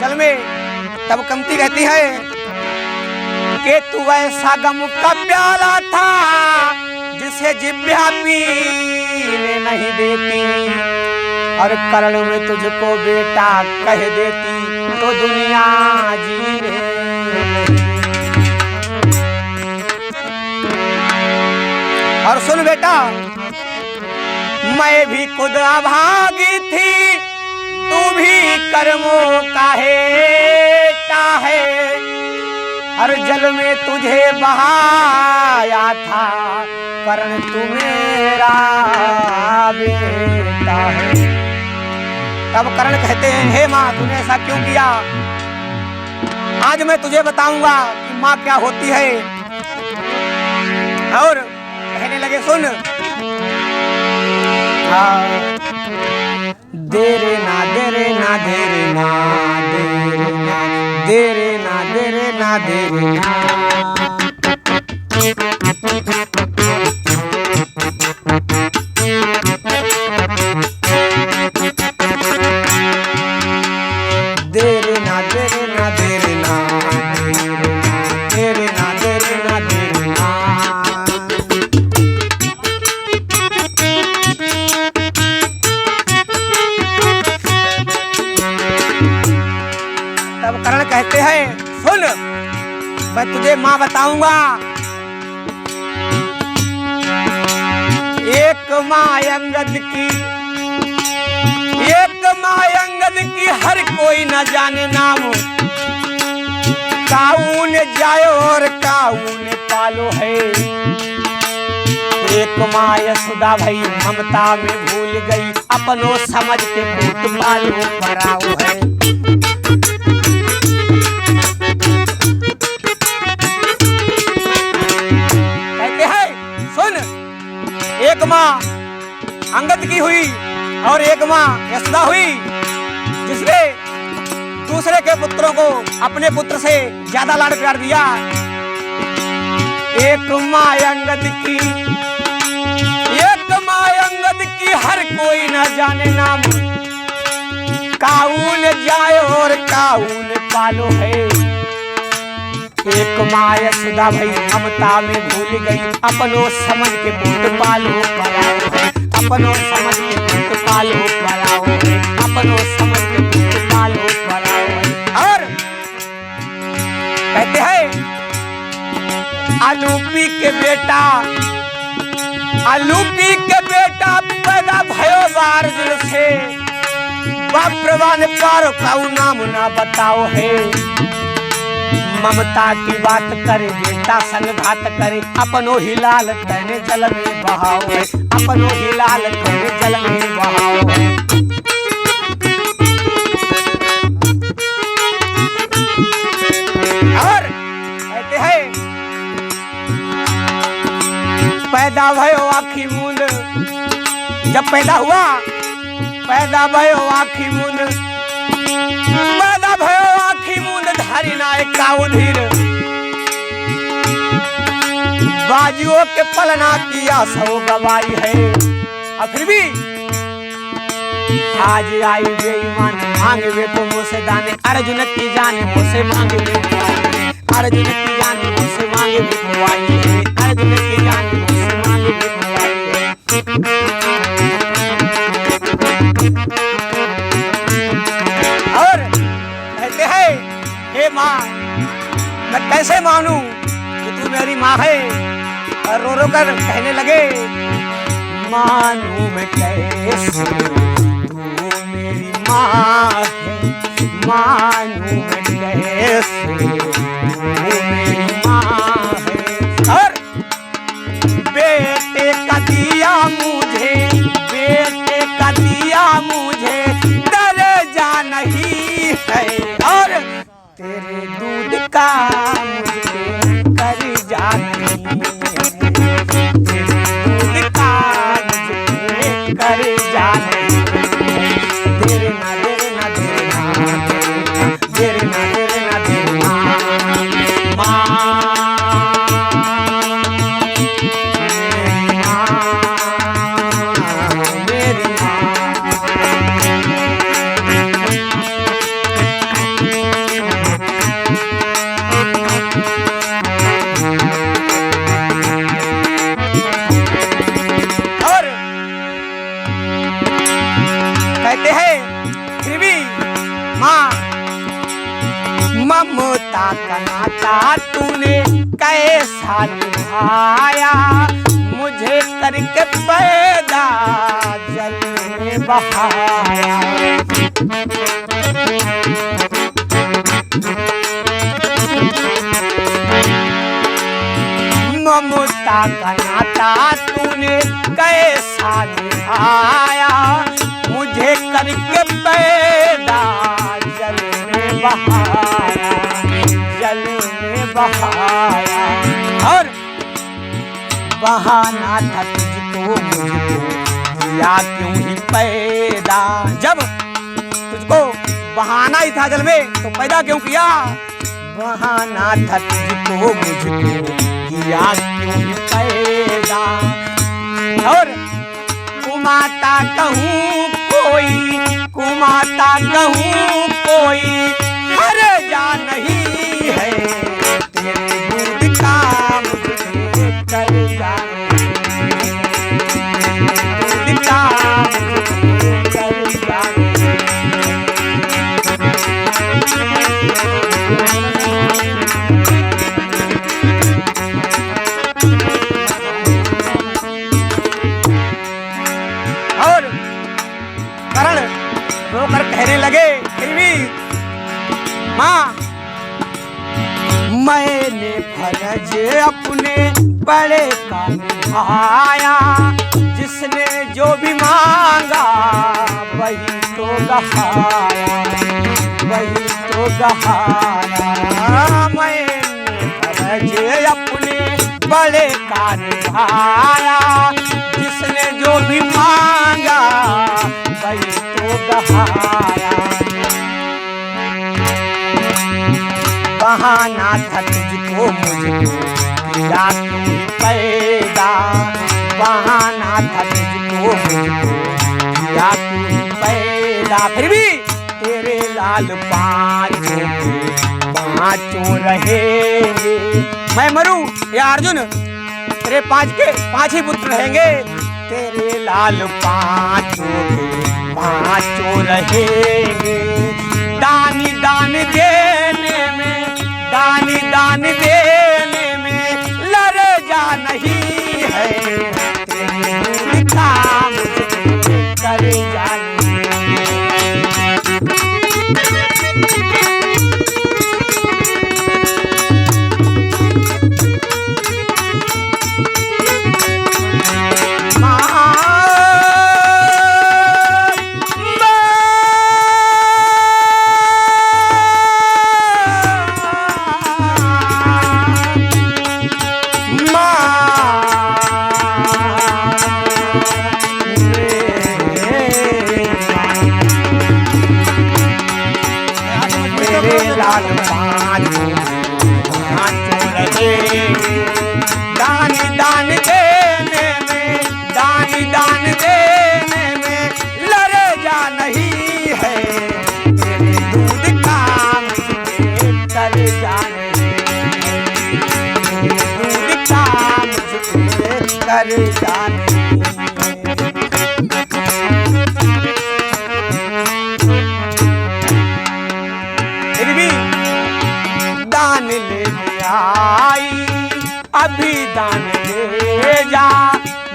जल में। तब कमती कहती है कि तू ऐसा गम का प्याला था जिसे जिब्या पीने नहीं देती, और कर्ण में तुझको बेटा कह देती तो दुनिया जीने। और सुन बेटा, मैं भी खुद अभागी थी, तू भी कर्मों का हेटा है, हर जल में तुझे बहाया था, कर्ण तू मेरा बेटा है। तब कर्ण कहते हैं, हे माँ तूने ऐसा क्यों किया? आज मैं तुझे बताऊंगा कि माँ क्या होती है। और कहने लगे, सुन, देरे ना देरे ना देरे ना देरे ना देरे ना देरे ना देरे ना। देरे ना देरे ना देरे ना देरे ना देरे ना देरे ना। तब कर्ण कहते हैं, सुन, मैं तुझे माँ बताऊंगा। एक माँ अंगद की, एक माँ अंगद की हर कोई न जाने नाम, काऊन जायो और काऊन पालो है। एक माँ यशोदा भई ममता में भूल गई, अपनों समझ के पूत पालो पराओ है। कहते हैं, सुन, एक माँ अंगद की हुई और एक माँ यशोदा हुई, जिसने दूसरे के पुत्रों को अपने पुत्र से ज्यादा लाड प्यार दिया। एक माँ अंगद की, एक माँ अंगद की हर कोई न जाने नाम, काऊन जाए और काऊन पालो है। एक माँ यशोदा भई ममता में भूल गई, अपनों समझ के पुत्र पालो पराओ है, अपनों समझ के पुत्र पालो पराओ है, अपनों समझ के पुत्र पालो पराओ है। और कहते हैं, आलूपी के बेटा, आलूपी के बेटा पैदा भयो बारजुल से, बाप्रवान पारो काऊ नाम ना बताओ है। ममता की बात करे बेटा संघात करे, अपनो ही लाल कहने जल में बहाओ है, अपनो ही लाल कहने जल में बहाओ है। और कहते हैं, पैदा भयो आखी मूंद, जब पैदा हुआ, पैदा भयो आखी मूंद, पैदा भयो आखी मूंद, धारी नाय काऊ धीर, बाजियों के पलना किया सौ गवाई है। और फिर भी आज आई बेईमान मांगे वे को मुझसे दाने, अर्जुन की जान मुझसे मांगे वे को आई है, अर्जुन की जान मुझसे मांगे वे को आई है, अर्जुन की जान मुझसे मांगे वे को आई है। और कहते हैं, हे माँ मैं कैसे मानूं कि तू मेरी माँ है? और रो रो कर कहने लगे, मानूं मैं कैसे तू मेरी माँ है, मानूं मैं कैसे तू मेरी माँ है। और बेटे का दिया मुझे, बेटे का दिया मुझे दर्जा नहीं है, और तेरे दूध का मुझे कर्जा नहीं है, तेरे दूध का मुझे कर्जा नहीं है। देरे ना देरे ना देरे ना देरे ना देरे ना देरे ना माँ, मेरी माँ, मेरी माँ। माँ ममता का नाता तूने कैसा निभाया, मुझे करके पैदा जल में बहाया। ममता का नाता तूने कैसा निभाया, मुझे करके पैदा जल में बहाया, जल में बहाया। और बहाना था तुझको मुझको किया क्यों ही पैदा, जब तुझको बहाना ही था जल में तो पैदा क्यों किया। बहाना था तुझको मुझको किया क्यों ही पैदा। और कुमाता कहूँ कोई, कुमाता कहूँ कोई हर जा नहीं है, तेरे दूध का मुझे कर जाने, दूध का मुझे कर जाने। और करण रोकर कहने लगे फिर भी माँ मैंने फर्ज अपने बड़े का निभाया, जिसने जो भी मांगा वही तो गहाया, वही तो गहाया। मैंने फर्ज अपने बड़े का निभाया, जिसने जो भी मांगा वही तो गहाया। बहाना था तुझको मुझको किया क्यों ही पैदा, बहाना था तुझको मुझको किया क्यों ही पैदा। फिर भी तेरे लाल पांचों रहेंगे, मैं मरूं या अर्जुन तेरे पांच ही पुत्र रहेंगे, तेरे लाल पांचों रहेंगे। दानी दान देने में, दानी दान देने में लरजा नहीं है, तेरे दूध का मुझे कर जाने। लाल पांचों रहेंगे, दानी दान देने में, दानी दान देने में लरजा नहीं है, तेरे दूध का मुझे कर जाने, तेरे दूध का मुझे कर जाने। दान लेने आई अभी दान ले जा,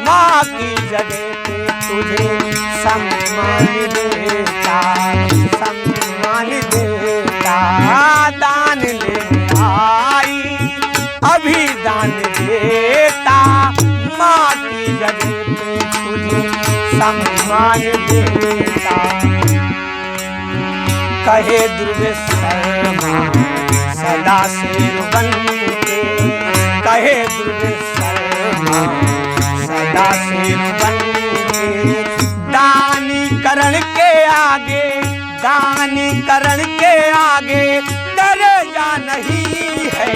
माँ की जगह पे तुझे सम्मान देता, सम्मान देता। दान लेने आई अभी दान देता, माँ की जगह पे तुझे सम्मान देता। कहे दुर्वेशर्मा सदा शेर बनके, कहे दुर्वेशर्मा सदा शेर बनके। दानी करण के आगे, दानी करण के आगे दर्जा नहीं है।